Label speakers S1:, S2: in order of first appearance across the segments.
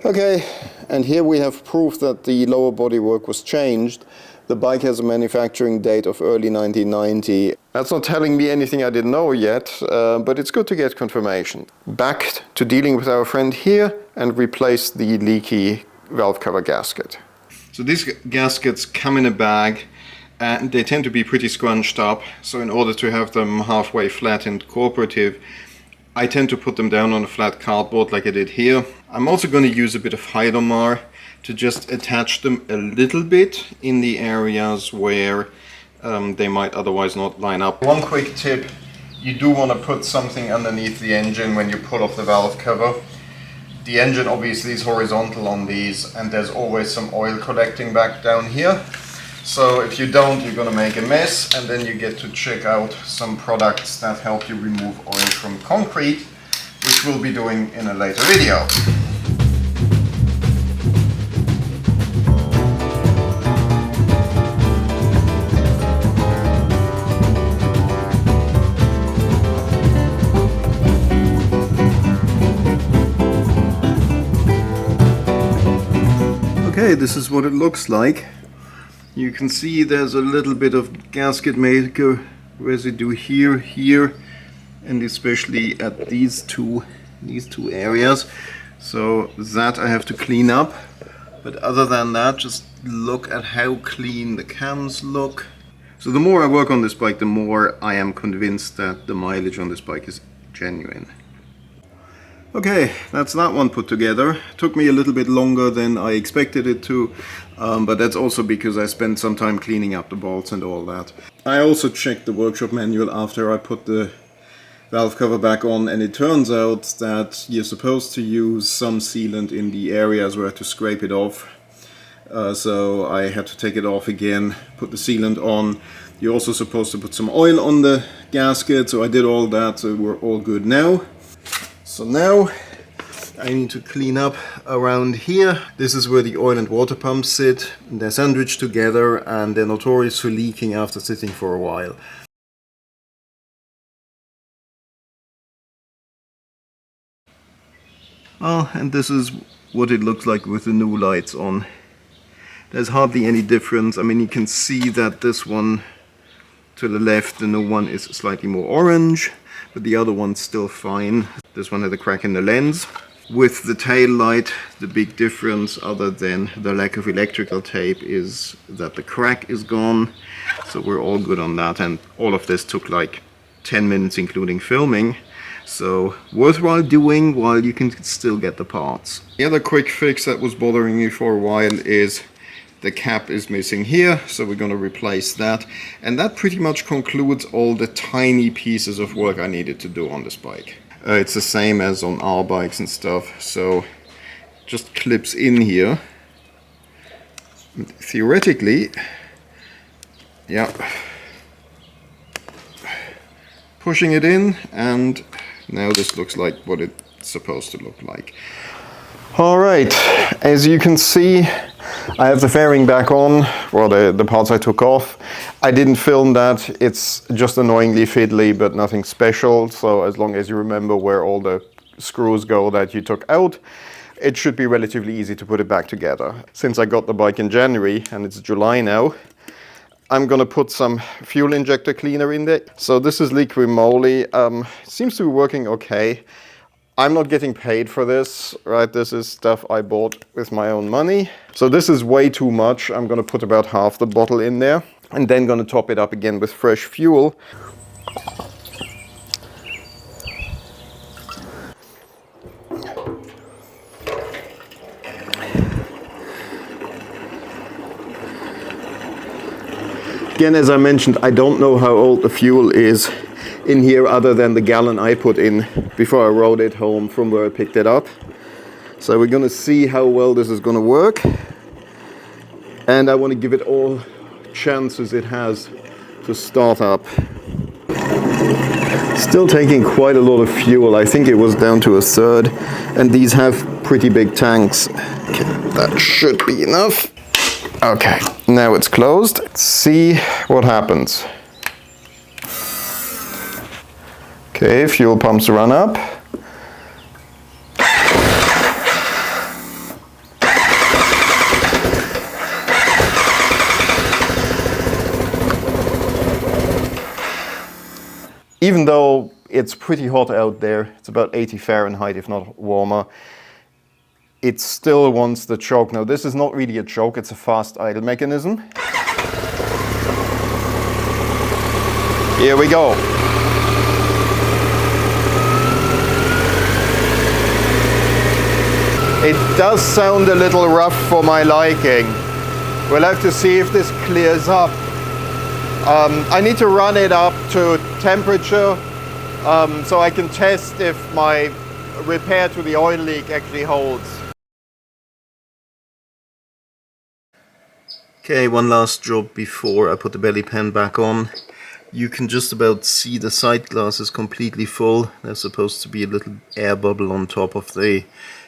S1: Okay, and here we have proof that the lower bodywork was changed. The bike has a manufacturing date of early 1990. That's not telling me anything I didn't know yet, but it's good to get confirmation. Back to dealing with our friend here and replace the leaky valve cover gasket. So these gaskets come in a bag and they tend to be pretty scrunched up. So in order to have them halfway flat and cooperative, I tend to put them down on a flat cardboard like I did here. I'm also going to use a bit of Heidelmar to just attach them a little bit in the areas where they might otherwise not line up. One quick tip, you do want to put something underneath the engine when you pull off the valve cover. The engine obviously is horizontal on these and there's always some oil collecting back down here. So if you don't, you're going to make a mess, and then you get to check out some products that help you remove oil from concrete, which we'll be doing in a later video. Okay, this is what it looks like. You can see there's a little bit of gasket maker residue here, and especially at these two areas. So that I have to clean up. But other than that, just look at how clean the cams look. So the more I work on this bike, the more I am convinced that the mileage on this bike is genuine. Okay, that's that one put together. Took me a little bit longer than I expected it to, but that's also because I spent some time cleaning up the bolts and all that. I also checked the workshop manual after I put the valve cover back on, and it turns out that you're supposed to use some sealant in the areas where to scrape it off. So I had to take it off again, put the sealant on. You're also supposed to put some oil on the gasket, so I did all that, so we're all good now. So now I need to clean up around here. This is where the oil and water pumps sit. They're sandwiched together and they're notorious for leaking after sitting for a while. Oh, and this is what it looks like with the new lights on. There's hardly any difference. I mean, you can see that this one to the left, the new one, is slightly more orange, but the other one's still fine. This one had a crack in the lens. With the tail light, the big difference, other than the lack of electrical tape, is that the crack is gone. So we're all good on that, and all of this took like 10 minutes including filming. So worthwhile doing while you can still get the parts. The other quick fix that was bothering me for a while is the cap is missing here, so we're going to replace that. And that pretty much concludes all the tiny pieces of work I needed to do on this bike. It's the same as on our bikes and stuff, so just clips in here. Theoretically, yeah, pushing it in, and now this looks like what it's supposed to look like. Alright, as you can see, I have the fairing back on, well, the parts I took off. I didn't film that, it's just annoyingly fiddly, but nothing special. So as long as you remember where all the screws go that you took out, it should be relatively easy to put it back together. Since I got the bike in January and it's July now, I'm gonna put some fuel injector cleaner in there. So this is liquid moly, seems to be working okay. I'm not getting paid for this, right? This is stuff I bought with my own money. So this is way too much. I'm gonna put about half the bottle in there and then gonna top it up again with fresh fuel. Again, as I mentioned, I don't know how old the fuel is in here other than the gallon I put in before I rode it home from where I picked it up. So we're going to see how well this is going to work, and I want to give it all chances it has to start up. Still taking quite a lot of fuel. I think it was down to a third, and these have pretty big tanks. Okay, that should be enough. Okay, now it's closed. Let's see what happens. Okay, fuel pumps run up. Even though it's pretty hot out there, it's about 80 Fahrenheit, if not warmer, it still wants the choke. Now this is not really a choke, it's a fast idle mechanism. Here we go. It does sound a little rough for my liking. We'll have to see if this clears up. I need to run it up to temperature so I can test if my repair to the oil leak actually holds. Okay, one last job before I put the belly pan back on. You can just about see the side glass is completely full. There's supposed to be a little air bubble on top of the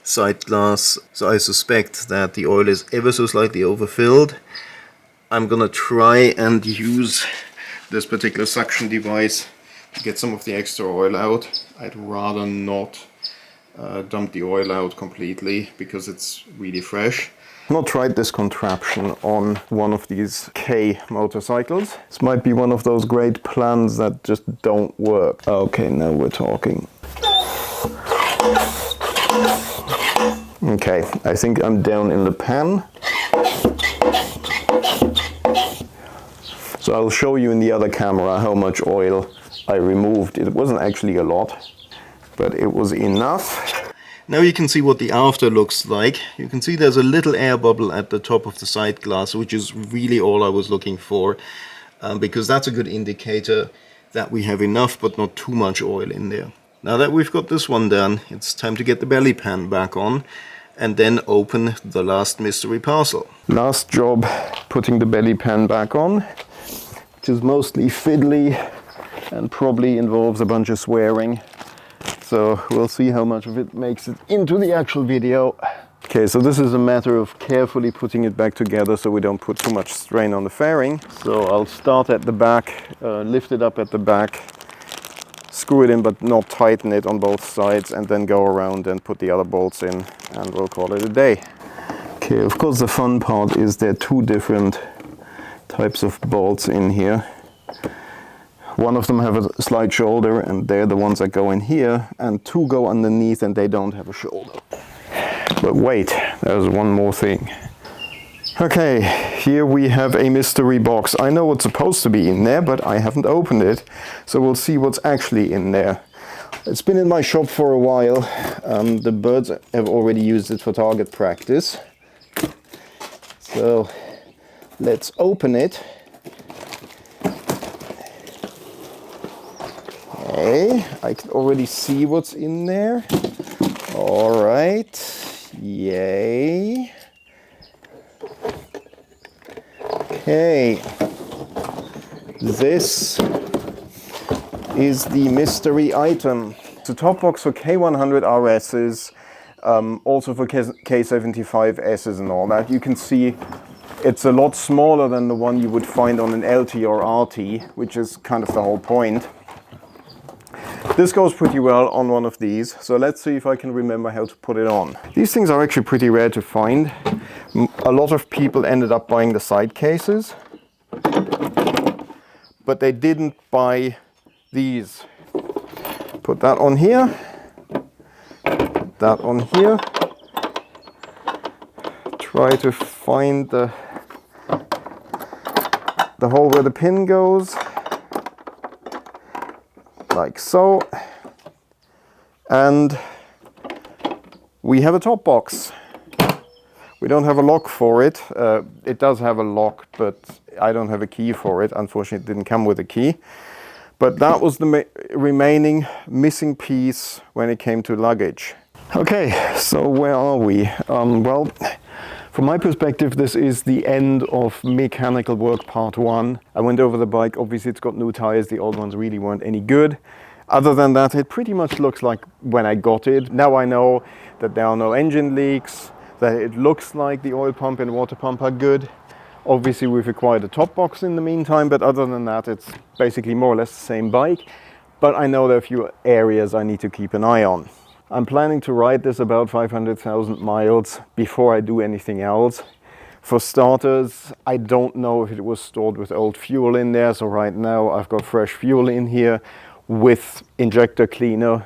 S1: side glass, so I suspect that the oil is ever so slightly overfilled. I'm gonna try and use this particular suction device to get some of the extra oil out. I'd rather not dump the oil out completely because it's really fresh. I've not tried this contraption on one of these K motorcycles. This might be one of those great plans that just don't work. Okay, now we're talking. Okay, I think I'm down in the pan. So I'll show you in the other camera how much oil I removed. It wasn't actually a lot, but it was enough. Now you can see what the after looks like. You can see there's a little air bubble at the top of the side glass, which is really all I was looking for, because that's a good indicator that we have enough but not too much oil in there. Now that we've got this one done, it's time to get the belly pan back on and then open the last mystery parcel. Last job, putting the belly pan back on, which is mostly fiddly and probably involves a bunch of swearing. So we'll see how much of it makes it into the actual video. Okay, so this is a matter of carefully putting it back together so we don't put too much strain on the fairing. So I'll start at the back, lift it up at the back, screw it in but not tighten it on both sides, and then go around and put the other bolts in, and we'll call it a day. Okay, of course the fun part is there are two different types of bolts in here. One of them have a slight shoulder, and they're the ones that go in here, and two go underneath and they don't have a shoulder. But wait, there's one more thing. Okay, here we have a mystery box. I know what's supposed to be in there, but I haven't opened it, so we'll see what's actually in there. It's been in my shop for a while. The birds have already used it for target practice. So let's open it. Okay, I can already see what's in there. All right, yay. Okay, this is the mystery item. It's a top box for K100RSs, also for K75Ss and all that. You can see it's a lot smaller than the one you would find on an LT or RT, which is kind of the whole point. This goes pretty well on one of these, so let's see if I can remember how to put it on. These things are actually pretty rare to find. A lot of people ended up buying the side cases, but they didn't buy these. Put that on here, that on here. Try to find the hole where the pin goes. Like so, and we have a top box. We don't have a lock for it. It does have a lock, but I don't have a key for it. Unfortunately, it didn't come with a key. But that was the remaining missing piece when it came to luggage. Okay, so where are we? Well, from my perspective, this is the end of mechanical work part one. I went over the bike. Obviously, it's got new tires. The old ones really weren't any good. Other than that, it pretty much looks like when I got it. Now I know that there are no engine leaks, that it looks like the oil pump and water pump are good. Obviously, we've acquired a top box in the meantime, but other than that, it's basically more or less the same bike. But I know there are a few areas I need to keep an eye on. I'm planning to ride this about 500,000 miles before I do anything else. For starters, I don't know if it was stored with old fuel in there, so right now I've got fresh fuel in here.
S2: with injector cleaner,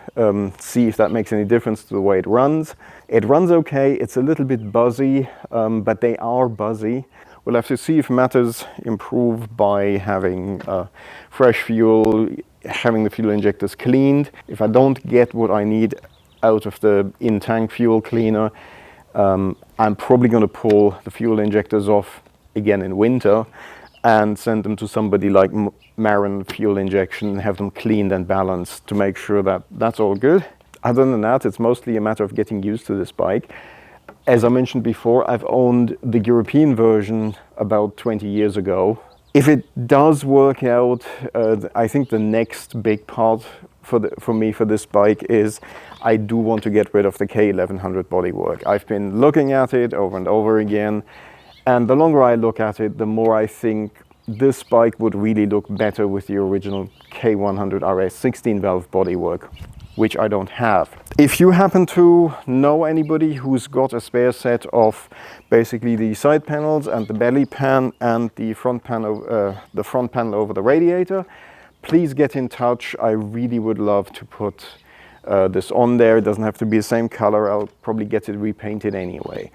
S2: see if that makes any difference to the way it runs. It runs okay, it's a little bit buzzy, but they are buzzy. We'll have to see if matters improve by having fresh fuel, having the fuel injectors cleaned. If I don't get what I need out of the in-tank fuel cleaner, I'm probably going to pull the fuel injectors off again in winter and send them to somebody like Marin Fuel Injection and have them cleaned and balanced to make sure that that's all good. Other than that, it's mostly a matter of getting used to this bike. As I mentioned before, I've owned the European version about 20 years ago. If it does work out, I think the next big part for me for this bike is I do want to get rid of the K1100 bodywork. I've been looking at it over and over again, and the longer I look at it, the more I think this bike would really look better with the original K100RS 16-valve bodywork, which I don't have. If you happen to know anybody who's got a spare set of basically the side panels and the belly pan and the front panel over the radiator, please get in touch. I really would love to put this on there. It doesn't have to be the same color. I'll probably get it repainted anyway.